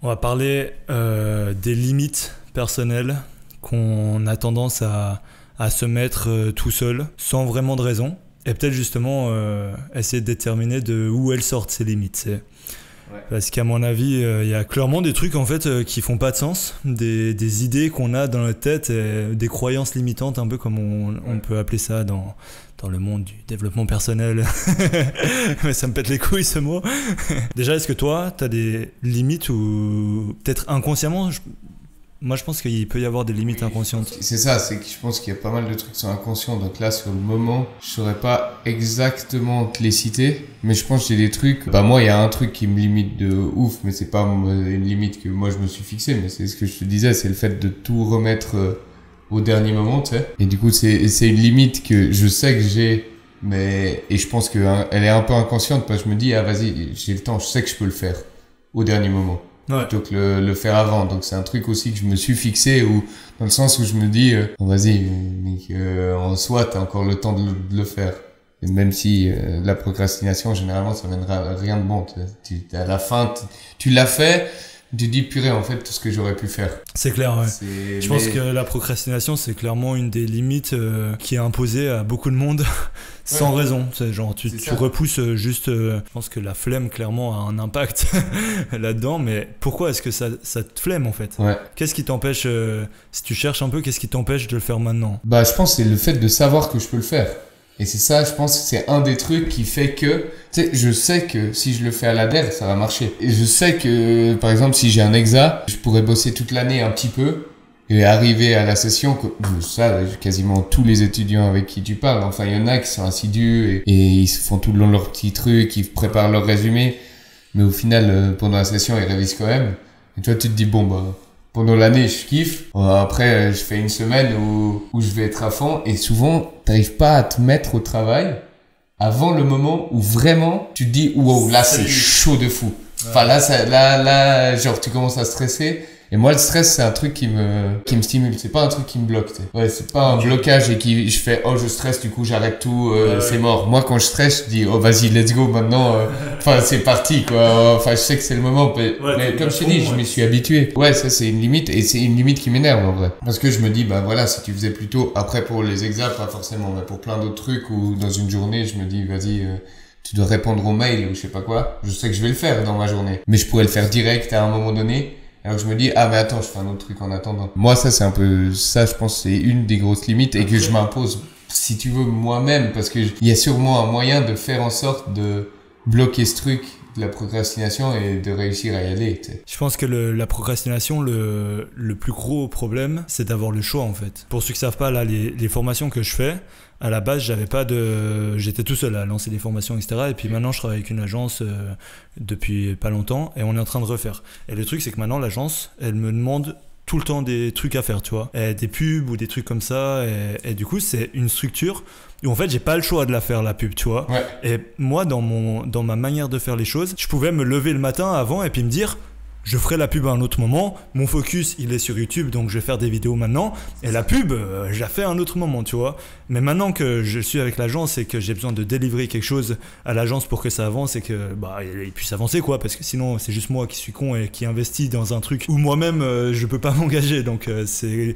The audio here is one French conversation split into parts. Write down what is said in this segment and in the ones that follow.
On va parler des limites personnelles qu'on a tendance à se mettre tout seul, sans vraiment de raison. Et peut-être justement essayer de déterminer de où elles sortent ces limites. Ouais. Parce qu'à mon avis, il y a clairement des trucs en fait qui font pas de sens, des idées qu'on a dans notre tête, et des croyances limitantes, un peu comme on peut appeler ça dans le monde du développement personnel. Mais ça me pète les couilles ce mot. Déjà, est-ce que toi, t'as des limites ou peut-être inconsciemment Moi, je pense qu'il peut y avoir des limites inconscientes. C'est ça, c'est que je pense qu'il y a pas mal de trucs qui sont inconscients. Donc là, sur le moment, je saurais pas exactement te les citer. Mais je pense que j'ai des trucs... moi, il y a un truc qui me limite de ouf, mais c'est pas une limite que moi, je me suis fixé. Mais c'est ce que je te disais, c'est le fait de tout remettre au dernier moment, tu sais. Et du coup, c'est une limite que je sais que j'ai, et je pense qu'elle est un peu inconsciente parce que je me dis, vas-y, j'ai le temps, je sais que je peux le faire au dernier moment. Ouais. Plutôt que le faire avant. Donc c'est un truc aussi que je me suis fixé, ou dans le sens où je me dis vas-y, en soi t'as encore le temps de le faire. Et même si la procrastination généralement ça mènera rien de bon. À la fin tu l'as fait, tu dis purée, en fait tout ce que j'aurais pu faire. C'est clair, ouais. Je pense que la procrastination c'est clairement une des limites qui est imposée à beaucoup de monde sans raison. C'est genre tu repousses juste. Je pense que la flemme clairement a un impact là-dedans, mais pourquoi est-ce que ça te flemme en fait? Qu'est-ce qui t'empêche, si tu cherches un peu, qu'est-ce qui t'empêche de le faire maintenant? Je pense que c'est le fait de savoir que je peux le faire. Et c'est ça, je pense que c'est un des trucs qui fait que, tu sais, je sais que si je le fais à la DER, ça va marcher. Et je sais que, par exemple, si j'ai un exa, je pourrais bosser toute l'année un petit peu et arriver à la session, ça, quasiment tous les étudiants avec qui tu parles, enfin, il y en a qui sont assidus et ils se font tout le long leurs petits trucs, ils préparent leur résumé, mais au final, pendant la session, ils révisent quand même. Et toi, tu te dis, pendant l'année, je kiffe. Après, je fais une semaine où je vais être à fond. Et souvent, t'arrives pas à te mettre au travail avant le moment où vraiment tu te dis, wow, là, c'est chaud de fou. Enfin, là, genre, tu commences à stresser. Et moi, le stress, c'est un truc qui me stimule. C'est pas un truc qui me bloque, tu sais. Ouais, c'est pas un blocage et je fais, je stresse, du coup, j'arrête tout, c'est mort. Moi, quand je stresse, je dis, vas-y, let's go, maintenant, c'est parti, quoi. Enfin, je sais que c'est le moment, mais comme je te dis, je m'y suis habitué. Ouais, ça, c'est une limite, et c'est une limite qui m'énerve, en vrai. Parce que je me dis, voilà, si tu faisais plutôt, après, pour les examens, pas forcément, mais pour plein d'autres trucs, ou dans une journée, je me dis, vas-y, tu dois répondre aux mails, ou je sais pas quoi. Je sais que je vais le faire dans ma journée. Mais je pourrais le faire direct à un moment donné. Alors je me dis, mais attends, je fais un autre truc en attendant. Moi, ça, c'est un peu, ça, je pense, c'est une des grosses limites et que je m'impose, si tu veux, moi-même, parce que il y a sûrement un moyen de faire en sorte de bloquer ce truc de la procrastination et de réussir à y aller, tu sais. Je pense que la procrastination, le plus gros problème, c'est d'avoir le choix, en fait. Pour ceux qui savent pas, là, les formations que je fais, à la base, j'étais tout seul à lancer des formations, etc. Et puis maintenant, je travaille avec une agence depuis pas longtemps et on est en train de refaire. Et le truc, c'est que maintenant, l'agence, elle me demande tout le temps des trucs à faire, tu vois. Et des pubs ou des trucs comme ça. Et du coup, c'est une structure où en fait, j'ai pas le choix de la faire, la pub, tu vois. Ouais. Et moi, dans ma manière de faire les choses, je pouvais me lever le matin avant et puis me dire... Je ferai la pub à un autre moment. Mon focus, il est sur YouTube, donc je vais faire des vidéos maintenant. Et la pub, je la fais à un autre moment, tu vois. Mais maintenant que je suis avec l'agence et que j'ai besoin de délivrer quelque chose à l'agence pour que ça avance et que il puisse avancer, quoi. Parce que sinon, c'est juste moi qui suis con et qui investis dans un truc où moi-même, je peux pas m'engager. Donc, c'est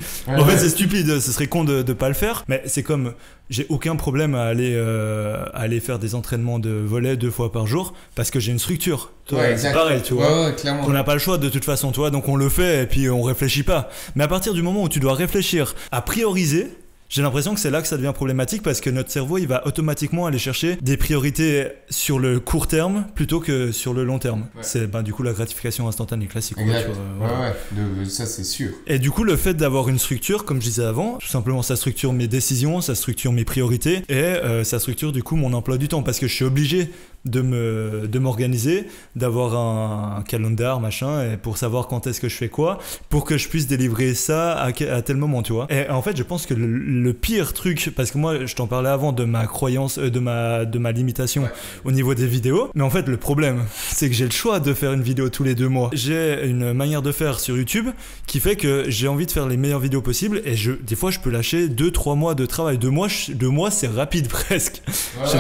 stupide. Ce serait con de pas le faire. Mais c'est comme... J'ai aucun problème à aller faire des entraînements de volley 2 fois par jour parce que j'ai une structure. C'est pareil, tu vois. Ouais, clairement. On n'a pas le choix de toute façon, toi, donc on le fait et puis on réfléchit pas. Mais à partir du moment où tu dois réfléchir à prioriser, j'ai l'impression que c'est là que ça devient problématique parce que notre cerveau, il va automatiquement aller chercher des priorités sur le court terme plutôt que sur le long terme. Ouais. C'est du coup la gratification instantanée classique. Exact. Quoi, tu vois, ouais. Ça c'est sûr. Et du coup, le fait d'avoir une structure, comme je disais avant, tout simplement ça structure mes décisions, ça structure mes priorités et ça structure du coup mon emploi du temps parce que je suis obligé de m'organiser, d'avoir un calendar, machin, et pour savoir quand est-ce que je fais quoi, pour que je puisse délivrer ça à tel moment, tu vois. Et en fait, je pense que le pire truc, parce que moi, je t'en parlais avant de ma croyance, de ma limitation au niveau des vidéos, mais en fait, le problème, c'est que j'ai le choix de faire une vidéo tous les 2 mois. J'ai une manière de faire sur YouTube qui fait que j'ai envie de faire les meilleures vidéos possibles, et des fois, je peux lâcher 2-3 mois de travail. 2 mois, c'est rapide presque.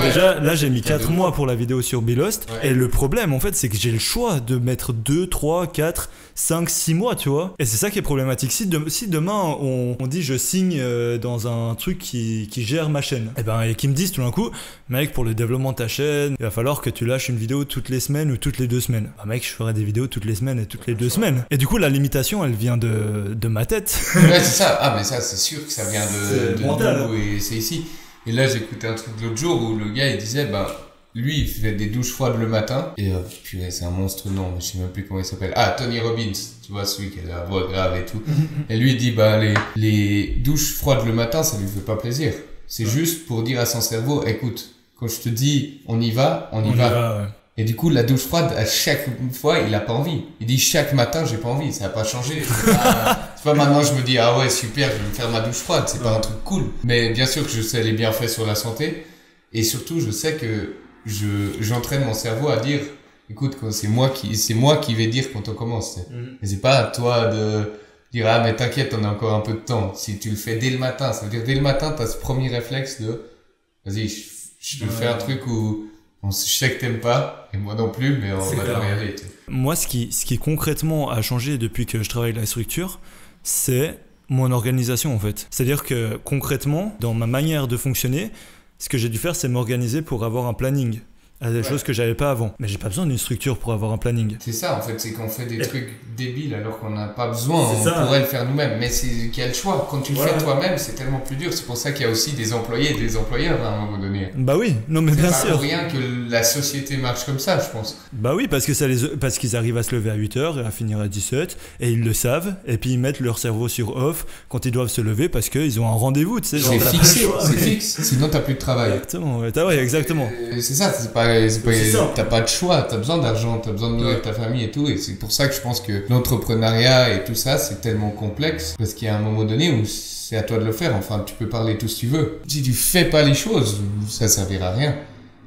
Déjà, là, j'ai mis 4 mois pour la vidéo. vidéo sur Belost. Et le problème, en fait, c'est que j'ai le choix de mettre 2, 3, 4, 5, 6 mois, tu vois. Et c'est ça qui est problématique. Si demain, on dit je signe dans un truc qui gère ma chaîne, et qu'ils me disent tout d'un coup, mec, pour le développement de ta chaîne, il va falloir que tu lâches une vidéo toutes les semaines ou toutes les 2 semaines. Mec, je ferai des vidéos toutes les semaines et toutes les 2 semaines. Et du coup, la limitation, elle vient de ma tête. Ouais, c'est ça. Ah, mais ça, c'est sûr que ça vient de mental. nous et c'est ici. Et là, j'écoutais un truc l'autre jour où le gars, il disait, lui, il fait des douches froides le matin. Et purée, c'est un monstre, non, mais je sais même plus comment il s'appelle. Ah, Tony Robbins, tu vois, celui qui a la voix grave et tout. Et lui, il dit, les douches froides le matin, ça lui fait pas plaisir. C'est juste pour dire à son cerveau, écoute, quand je te dis, on y va, on y va. Ouais. Et du coup, la douche froide, à chaque fois, il a pas envie. Il dit, chaque matin, j'ai pas envie. Ça a pas changé. C'est pas maintenant, je me dis, ah ouais, super, je vais me faire ma douche froide. C'est pas un truc cool. Mais bien sûr que je sais les bienfaits sur la santé. Et surtout, je sais que j'entraîne mon cerveau à dire, écoute, c'est moi qui vais dire quand on commence. Et c'est pas à toi de dire, ah, mais t'inquiète, on a encore un peu de temps. Si tu le fais dès le matin, ça veut dire dès le matin, t'as ce premier réflexe de, vas-y, je te fais un truc où, je sais que t'aimes pas, et moi non plus, mais on va y aller. Moi, ce qui concrètement a changé depuis que je travaille la structure, c'est mon organisation en fait. C'est-à-dire que concrètement, dans ma manière de fonctionner, ce que j'ai dû faire, c'est m'organiser pour avoir un planning. À des choses que j'avais pas avant. Mais j'ai pas besoin d'une structure pour avoir un planning. C'est ça, en fait, c'est qu'on fait des trucs débiles alors qu'on n'a pas besoin. On pourrait le faire nous-mêmes, mais c'est qu'il y a le choix. Quand tu le fais toi-même, c'est tellement plus dur. C'est pour ça qu'il y a aussi des employés et des employeurs à un moment donné. Bah oui, non mais bien sûr. C'est pas pour rien que la société marche comme ça, je pense. Bah oui, parce qu'ils arrivent à se lever à 8h et à finir à 17, et ils le savent, et puis ils mettent leur cerveau sur off quand ils doivent se lever parce qu'ils ont un rendez-vous, tu sais. C'est fixé, c'est fixe. Sinon t'as plus de travail. Exactement, ouais, exactement. C'est ça, t'as pas de choix, t'as besoin d'argent, t'as besoin de nourrir ta famille et tout, et c'est pour ça que je pense que l'entrepreneuriat et tout ça, c'est tellement complexe, parce qu'il y a un moment donné où c'est à toi de le faire, enfin, tu peux parler tout ce que tu veux. Si tu fais pas les choses, ça servira à rien.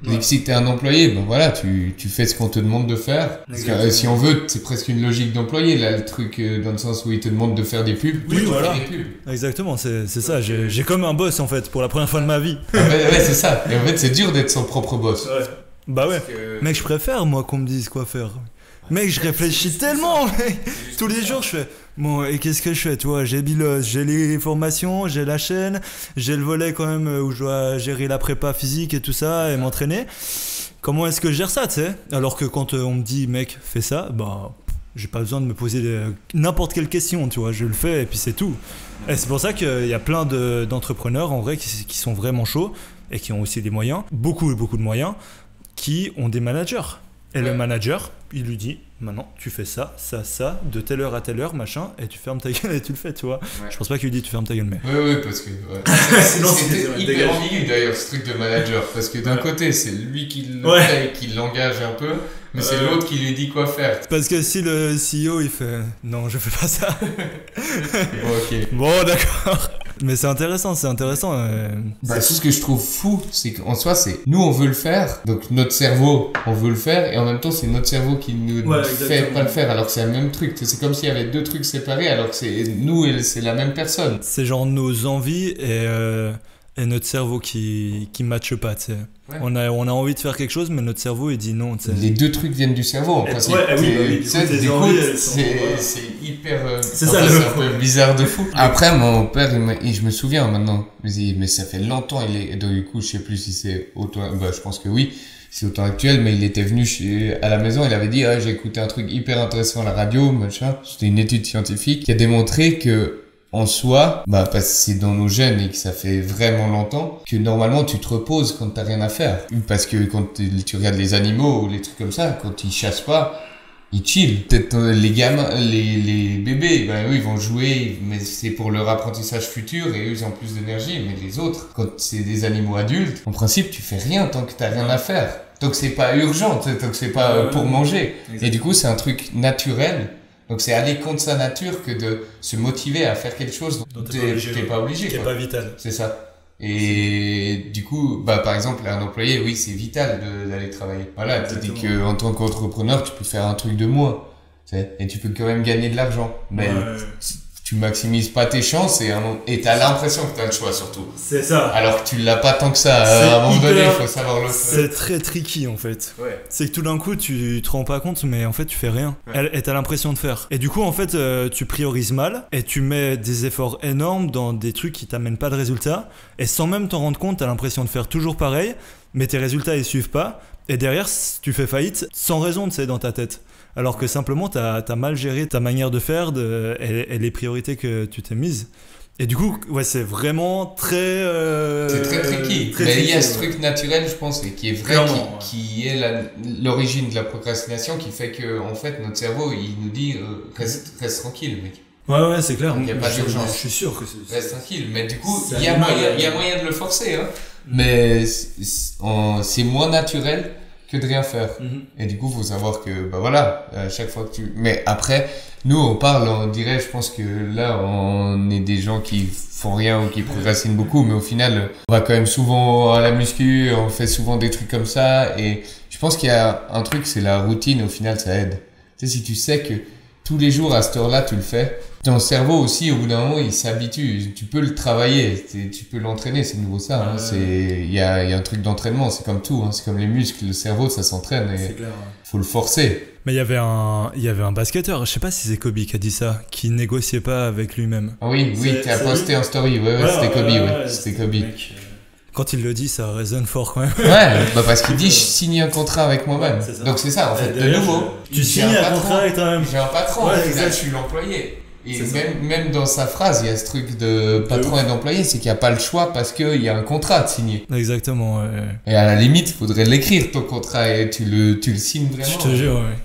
Et que si t'es un employé, voilà, tu fais ce qu'on te demande de faire. Parce que, si on veut, c'est presque une logique d'employé, là, le truc, dans le sens où il te demande de faire des pubs. Oui, voilà. Des pubs. Exactement, c'est ça. J'ai comme un boss, en fait, pour la première fois de ma vie. Ouais, c'est ça. Et en fait, c'est dur d'être son propre boss. Ouais. Bah ouais. Mec, je préfère, moi, qu'on me dise quoi faire. Mec, je réfléchis tellement, mec. Tous les jours, je fais, bon, et qu'est-ce que je fais, tu vois, j'ai Bilos, j'ai les formations, j'ai la chaîne, j'ai le volet quand même où je dois gérer la prépa physique et tout ça, et m'entraîner. Comment est-ce que je gère ça, tu sais? Alors que quand on me dit, mec, fais ça, bah, j'ai pas besoin de me poser n'importe quelle question, tu vois, je le fais et puis c'est tout. Et c'est pour ça qu'il y a plein d'entrepreneurs, en vrai, qui sont vraiment chauds et qui ont aussi des moyens, beaucoup de moyens, qui ont des managers. Et le manager, il lui dit, maintenant, tu fais ça, de telle heure à telle heure, machin, et tu fermes ta gueule et tu le fais, tu vois. Ouais. Je pense pas qu'il lui dit, tu fermes ta gueule, mais... Oui, parce que... C'était hyper ambigu, d'ailleurs, ce truc de manager. Parce que d'un côté, c'est lui qui le fait et qui l'engage un peu, mais c'est l'autre qui lui dit quoi faire. Parce que si le CEO, il fait, non, je fais pas ça. Bon, d'accord. Mais c'est intéressant. Ce que je trouve fou, c'est qu'en soi, nous, on veut le faire. Donc, notre cerveau, on veut le faire. Et en même temps, c'est notre cerveau qui nous fait pas le faire. Alors que c'est le même truc. C'est comme s'il y avait deux trucs séparés. Alors que c'est nous et c'est la même personne. C'est genre nos envies et notre cerveau qui matche pas, tu sais. Ouais. On a envie de faire quelque chose, mais notre cerveau, il dit non, tu sais. Les deux trucs viennent du cerveau, en principe. C'est hyper... c'est un peu bizarre de fou. Après, mon père, je me souviens maintenant, mais ça fait longtemps, donc du coup, je sais plus si c'est autant... je pense que oui, c'est autant actuel, mais il était venu à la maison, il avait dit, j'ai écouté un truc hyper intéressant à la radio, machin. C'était une étude scientifique qui a démontré que en soi, parce que c'est dans nos gènes et que ça fait vraiment longtemps, que normalement tu te reposes quand t'as rien à faire. Parce que quand tu regardes les animaux ou les trucs comme ça, quand ils chassent pas, ils chillent. Peut-être les gamins, les bébés, eux ils vont jouer, mais c'est pour leur apprentissage futur et eux ils ont plus d'énergie. Mais les autres, quand c'est des animaux adultes, en principe tu fais rien tant que t'as rien à faire. Tant que c'est pas urgent, tant que c'est pas pour manger. Exactement. Et du coup c'est un truc naturel. Donc c'est aller contre sa nature que de se motiver à faire quelque chose dont t'es pas obligé. Qui est pas vital. C'est ça. Et du coup, par exemple, un employé, oui, c'est vital d'aller travailler. Voilà, tu dis qu'en tant qu'entrepreneur, tu peux faire un truc de moins. Et tu peux quand même gagner de l'argent. Mais tu maximises pas tes chances et t'as l'impression que t'as le choix surtout. C'est ça. Alors que tu l'as pas tant que ça. À un moment donné, il faut savoir le faire. C'est très tricky en fait. Ouais. C'est que tout d'un coup, tu te rends pas compte, mais en fait, tu fais rien. Ouais. Et t'as l'impression de faire. Et du coup, en fait, tu priorises mal et tu mets des efforts énormes dans des trucs qui t'amènent pas de résultats. Et sans même t'en rendre compte, t'as l'impression de faire toujours pareil, mais tes résultats ils suivent pas. Et derrière, tu fais faillite sans raison, tu sais, dans ta tête. Alors que simplement, t'as mal géré ta manière de faire et les priorités que tu t'es mises. Et du coup, ouais, c'est vraiment très... c'est très tricky. Très mais tricky, il y a ce truc naturel, je pense, et qui est vrai, Clairement, qui est l'origine de la procrastination, qui fait que, en fait, notre cerveau, il nous dit reste tranquille, mec. Ouais, c'est clair. Il y a pas d'urgence. Je suis sûr que c'est... Reste tranquille. Mais du coup, C'est il y a animal, moyen de le forcer, hein. Mais c'est moins naturel que de rien faire. Et du coup, faut savoir que, bah voilà, à chaque fois que mais après, nous, on dirait, je pense que là, on est des gens qui font rien ou qui procrastinent beaucoup, mais au final, on va quand même souvent à la muscu, on fait souvent des trucs comme ça, et je pense qu'il y a un truc, c'est la routine, au final, ça aide. Tu sais, si tu sais que tous les jours, à cette heure-là, tu le fais, ton cerveau aussi, au bout d'un moment, il s'habitue. Tu peux le travailler, tu peux l'entraîner, c'est de nouveau ça. Hein. Il y a un truc d'entraînement, c'est comme tout, hein. C'est comme les muscles, le cerveau, ça s'entraîne et C'est clair. faut le forcer. Mais il y avait un basketteur, je sais pas si c'est Kobe qui a dit ça, qui négociait pas avec lui-même. Ah oui, t'as posté en story, ouais, c'était Kobe, c'était Kobe. Mec, quand il le dit, ça résonne fort quand même. Ouais, bah parce qu'il dit, je signe un contrat avec moi-même. C'est ça. Donc c'est ça, en fait, de D'ailleurs, nouveau. Tu signes un contrat avec toi-même. J'ai un patron, Ouais, au final, exact. je suis l'employé. Et C'est même dans sa phrase, il y a ce truc de patron et d'employé, c'est qu'il n'y a pas le choix parce qu'il y a un contrat de signer. Exactement, ouais. Et à la limite, il faudrait l'écrire ton contrat et tu le signes vraiment. Je te jure, ouais.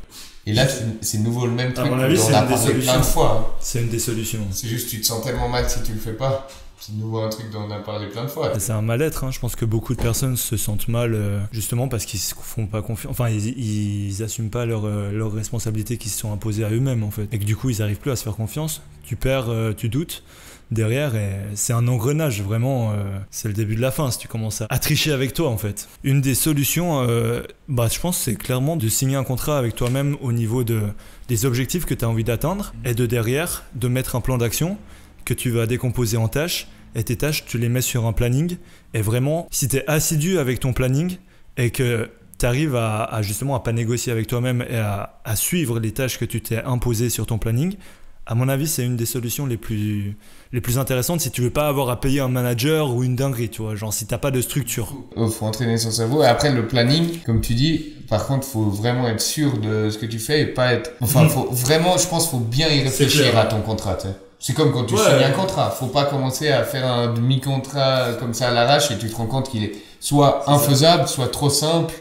Et là, c'est nouveau le même truc. mon avis, dont c'est on a une des parlé plein de solutions. fois. C'est une des solutions. C'est juste, tu te sens tellement mal si tu le fais pas. C'est de nouveau un truc dont on a parlé plein de fois. Et c'est un mal-être, hein. Je pense que beaucoup de personnes se sentent mal justement parce qu'ils se font pas confiance. Enfin, ils assument pas leurs responsabilités qui se sont imposées à eux-mêmes en fait. Et que du coup, ils arrivent plus à se faire confiance. Tu perds, tu doutes derrière et c'est un engrenage vraiment. C'est le début de la fin si tu commences à tricher avec toi en fait. Une des solutions, je pense, c'est clairement de signer un contrat avec toi-même au niveau des objectifs que tu as envie d'atteindre et de derrière de mettre un plan d'action que tu vas décomposer en tâches. Et tes tâches, tu les mets sur un planning. Et vraiment, si tu es assidu avec ton planning et que tu arrives à justement à pas négocier avec toi-même et à suivre les tâches que tu t'es imposées sur ton planning, à mon avis, c'est une des solutions les plus intéressantes si tu veux pas avoir à payer un manager ou une dinguerie, tu vois, genre si t'as pas de structure. Faut entraîner son cerveau. Et après, le planning, comme tu dis, par contre, faut vraiment être sûr de ce que tu fais et pas être... Enfin, faut vraiment, je pense, faut bien y réfléchir à ton contrat, tu sais. C'est comme quand tu signes un contrat. Faut pas commencer à faire un demi-contrat comme ça à l'arrache et tu te rends compte qu'il est soit infaisable, soit trop simple.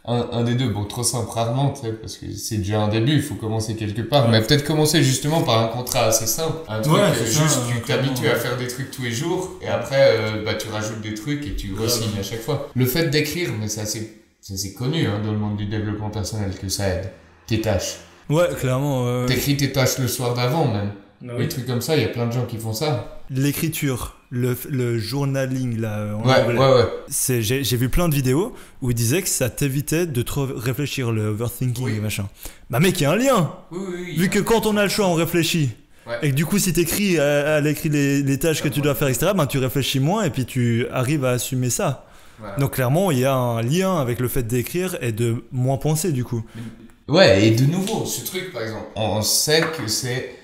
Un des deux. Bon, trop simple rarement, tu sais, parce que c'est déjà un début. Il faut commencer quelque part. Mais peut-être commencer justement par un contrat assez simple. Un truc, juste, tu t'habitues à faire des trucs tous les jours et après, tu rajoutes des trucs et tu re-signes à chaque fois. Le fait d'écrire, mais ça c'est connu, hein, dans le monde du développement personnel que ça aide. Tes tâches. Ouais, clairement. T'écris tes tâches le soir d'avant, même. Ah Des trucs comme ça, il y a plein de gens qui font ça. L'écriture, le journaling là en Ouais, anglais. ouais. J'ai vu plein de vidéos où ils disaient que ça t'évitait de trop réfléchir, le overthinking et machin. Bah mec, il y a un lien. Oui. Vu que quand on a le choix, on réfléchit. Ouais. Et que du coup, si t'écris, elle écrit les tâches que tu dois faire, etc., tu réfléchis moins et puis tu arrives à assumer ça. Voilà. Donc clairement, il y a un lien avec le fait d'écrire et de moins penser du coup. Ouais, et de nouveau, ce truc par exemple, on sait que c'est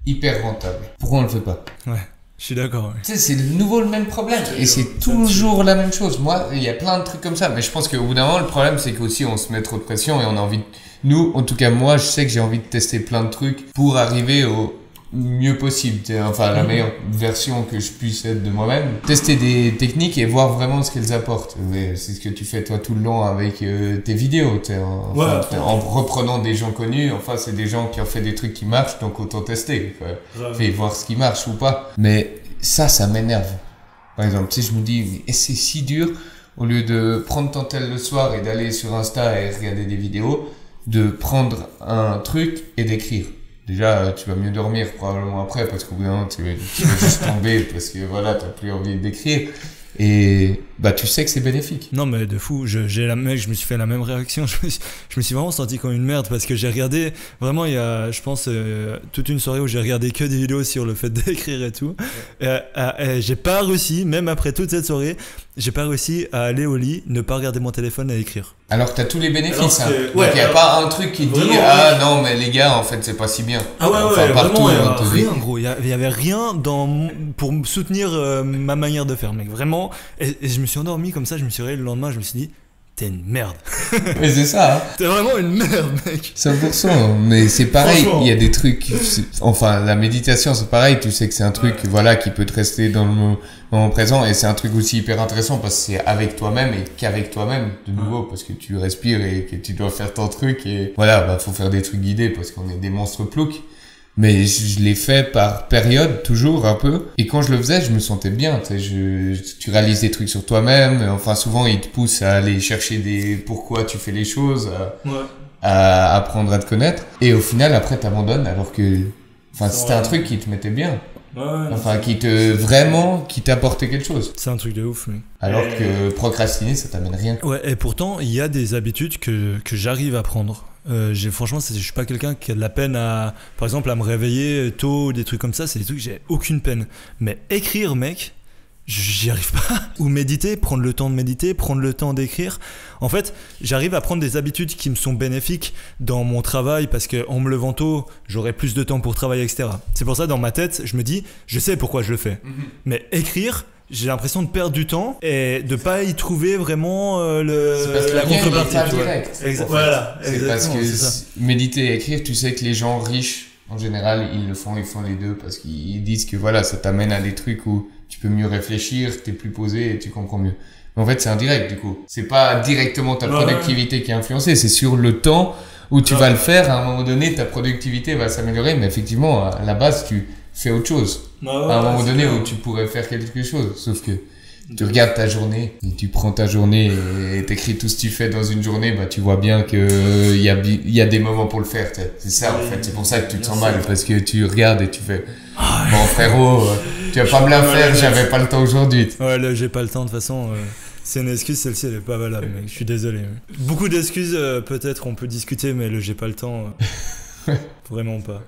hyper rentable. Pourquoi on le fait pas? Ouais, je suis d'accord. Ouais. Tu sais, c'est de nouveau le même problème. Et c'est toujours la même chose. Moi, il y a plein de trucs comme ça. Mais je pense qu'au bout d'un moment, le problème, c'est qu'aussi, on se met trop de pression et on a envie de... Nous, en tout cas, moi, je sais que j'ai envie de tester plein de trucs pour arriver au mieux possible. Enfin, la meilleure version que je puisse être de moi-même. Tester des techniques et voir vraiment ce qu'elles apportent. Mais c'est ce que tu fais, toi, tout le long avec tes vidéos. En reprenant des gens connus. Enfin, c'est des gens qui ont fait des trucs qui marchent, donc autant tester. Fais voir ce qui marche ou pas. Mais ça m'énerve. Par exemple, tu sais, je me dis, mais c'est si dur, au lieu de prendre ton tel le soir et d'aller sur Insta et regarder des vidéos, de prendre un truc et d'écrire. Déjà, tu vas mieux dormir probablement après parce qu'au bout d'un moment, tu vas juste tomber parce que voilà, t'as plus envie d'écrire. Et bah tu sais que c'est bénéfique. Non mais de fou, je me suis fait la même réaction, je me suis vraiment senti comme une merde parce que j'ai regardé, vraiment il y a je pense toute une soirée où j'ai regardé que des vidéos sur le fait d'écrire et tout, et j'ai pas réussi, même après toute cette soirée, j'ai pas réussi à aller au lit, ne pas regarder mon téléphone et écrire. Alors que t'as tous les bénéfices, hein. Ouais, donc il y a pas un truc qui te dit ah non mais les gars en fait c'est pas si bien. Ah ouais enfin, ouais, partout vraiment, on te dit. rien gros, il y avait rien pour soutenir ma manière de faire mec, vraiment, et je me suis endormi comme ça, je me suis réveillé le lendemain, je me suis dit t'es une merde. Mais c'est ça, hein. T'es vraiment une merde, mec. 100%, mais c'est pareil, il y a des trucs, enfin la méditation c'est pareil, tu sais que c'est un truc voilà qui peut te rester dans le moment présent et c'est un truc aussi hyper intéressant parce que c'est avec toi-même et qu'avec toi-même de nouveau parce que tu respires et que tu dois faire ton truc et voilà, bah faut faire des trucs guidés parce qu'on est des monstres ploucs. Mais je l'ai fait par période, toujours un peu. Et quand je le faisais, je me sentais bien. Tu sais, tu réalises des trucs sur toi-même. Enfin, souvent, ils te poussent à aller chercher des pourquoi tu fais les choses, à apprendre à te connaître. Et au final, après, t'abandonnes alors que, enfin, c'était un truc qui te mettait bien. Enfin, qui t'apportait quelque chose. C'est un truc de ouf, mec. Alors que procrastiner, ça t'amène rien. Ouais, et pourtant, il y a des habitudes que j'arrive à prendre. Franchement, je suis pas quelqu'un qui a de la peine par exemple, à me réveiller tôt, des trucs comme ça, c'est des trucs que j'ai aucune peine. Mais écrire, mec, j'y arrive pas. Ou méditer, prendre le temps de méditer, prendre le temps d'écrire. En fait, j'arrive à prendre des habitudes qui me sont bénéfiques dans mon travail parce qu'en me levant tôt, j'aurai plus de temps pour travailler, etc. C'est pour ça, dans ma tête, je me dis, je sais pourquoi je le fais. Mais écrire, j'ai l'impression de perdre du temps et de pas y trouver vraiment la contrepartie. Voilà, c'est parce que méditer et écrire, tu sais que les gens riches, en général, ils font les deux parce qu'ils disent que voilà, ça t'amène à des trucs où tu peux mieux réfléchir, t'es plus posé et tu comprends mieux. Mais en fait, c'est indirect du coup. C'est pas directement ta productivité qui est influencée, c'est sur le temps où tu vas le faire. À un moment donné, ta productivité va s'améliorer, mais effectivement, à la base, tu fais autre chose. À un moment donné où tu pourrais faire quelque chose, sauf que tu regardes ta journée et tu prends ta journée et t'écris tout ce que tu fais dans une journée, bah tu vois bien que il y a des moments pour le faire, c'est ça en fait, c'est pour ça que tu te sens mal parce que tu regardes et tu fais bon frérot, tu vas pas me la faire, j'avais pas le temps aujourd'hui. Ouais, là j'ai pas le temps de toute façon. C'est une excuse, celle-ci elle est pas valable, mec. Je suis désolé. Beaucoup d'excuses, peut-être on peut discuter, mais le j'ai pas le temps, vraiment pas.